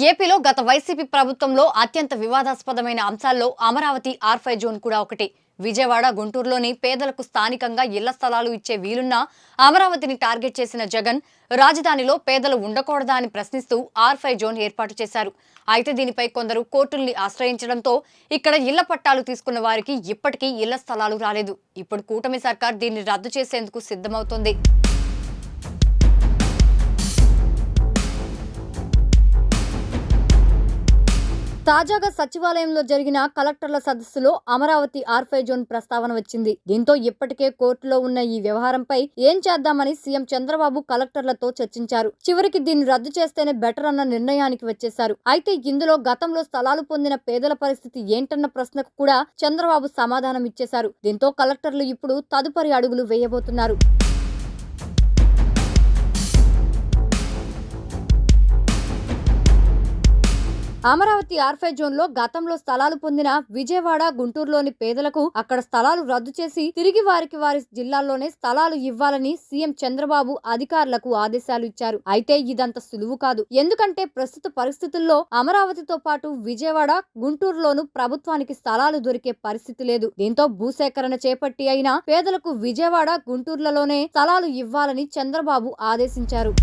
ఏపీలో గత వైసీపీ ప్రభుత్వంలో అత్యంత వివాదాస్పదమైన అంశాల్లో అమరావతి R5 జోన్ కూడా ఒకటి. విజయవాడ, గుంటూరులోని పేదలకు స్థానికంగా ఇళ్ల స్థలాలు ఇచ్చే వీలున్న అమరావతిని టార్గెట్ చేసిన జగన్ రాజధానిలో పేదలు ఉండకూడదా అని ప్రశ్నిస్తూ R5 జోన్ ఏర్పాటు చేశారు. అయితే దీనిపై కొందరు కోర్టుల్ని ఆశ్రయించడంతో ఇక్కడ ఇళ్ల పట్టాలు తీసుకున్న వారికి ఇప్పటికీ ఇళ్ల స్థలాలు రాలేదు. ఇప్పుడు కూటమి సర్కార్ దీన్ని రద్దు చేసేందుకు సిద్ధమవుతోంది. తాజాగా సచివాలయంలో జరిగిన కలెక్టర్ల సదస్సులో అమరావతి R5 జోన్ ప్రస్తావన వచ్చింది. దీంతో ఇప్పటికే కోర్టులో ఉన్న ఈ వ్యవహారంపై ఏం చేద్దామని సీఎం చంద్రబాబు కలెక్టర్లతో చర్చించారు. చివరికి దీన్ని రద్దు చేస్తేనే బెటర్ అన్న నిర్ణయానికి వచ్చేశారు. అయితే ఇందులో గతంలో స్థలాలు పొందిన పేదల పరిస్థితి ఏంటన్న ప్రశ్నకు కూడా చంద్రబాబు సమాధానం ఇచ్చేశారు. దీంతో కలెక్టర్లు ఇప్పుడు తదుపరి అడుగులు వేయబోతున్నారు. అమరావతి R5 జోన్ లో గతంలో స్థలాలు పొందిన విజయవాడ, గుంటూరులోని పేదలకు అక్కడ స్థలాలు రద్దు చేసి తిరిగి వారి జిల్లాల్లోనే స్థలాలు ఇవ్వాలని సీఎం చంద్రబాబు అధికారులకు ఆదేశాలు ఇచ్చారు. అయితే ఇదంత సులువు కాదు. ఎందుకంటే ప్రస్తుత పరిస్థితుల్లో అమరావతితో పాటు విజయవాడ, గుంటూరులోను ప్రభుత్వానికి స్థలాలు దొరికే పరిస్థితి లేదు. దీంతో భూసేకరణ చేపట్టి అయినా పేదలకు విజయవాడ, గుంటూరులలోనే స్థలాలు ఇవ్వాలని చంద్రబాబు ఆదేశించారు.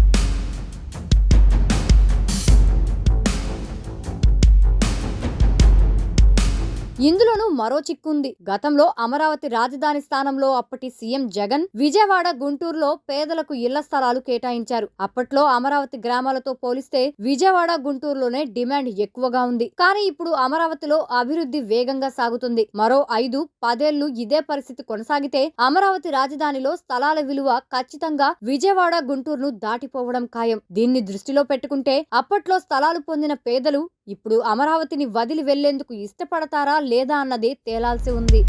ఇందులోనూ మరో చిక్కుంది. గతంలో అమరావతి రాజధాని స్థానంలో అప్పటి సీఎం జగన్ విజయవాడ, గుంటూరులో పేదలకు ఇళ్ల స్థలాలు కేటాయించారు. అప్పట్లో అమరావతి గ్రామాలతో పోలిస్తే విజయవాడ, గుంటూరులోనే డిమాండ్ ఎక్కువగా ఉంది. కానీ ఇప్పుడు అమరావతిలో అభివృద్ధి వేగంగా సాగుతుంది. మరో 5-10 ఏళ్లు ఇదే పరిస్థితి కొనసాగితే అమరావతి రాజధానిలో స్థలాల విలువ ఖచ్చితంగా విజయవాడ, గుంటూరును దాటిపోవడం ఖాయం. దీన్ని దృష్టిలో పెట్టుకుంటే అప్పట్లో స్థలాలు పొందిన పేదలు ఇప్పుడు అమరావతిని వదిలి వెళ్లేందుకు ఇష్టపడతారా లేదా అన్నది తేలాల్సి ఉంది.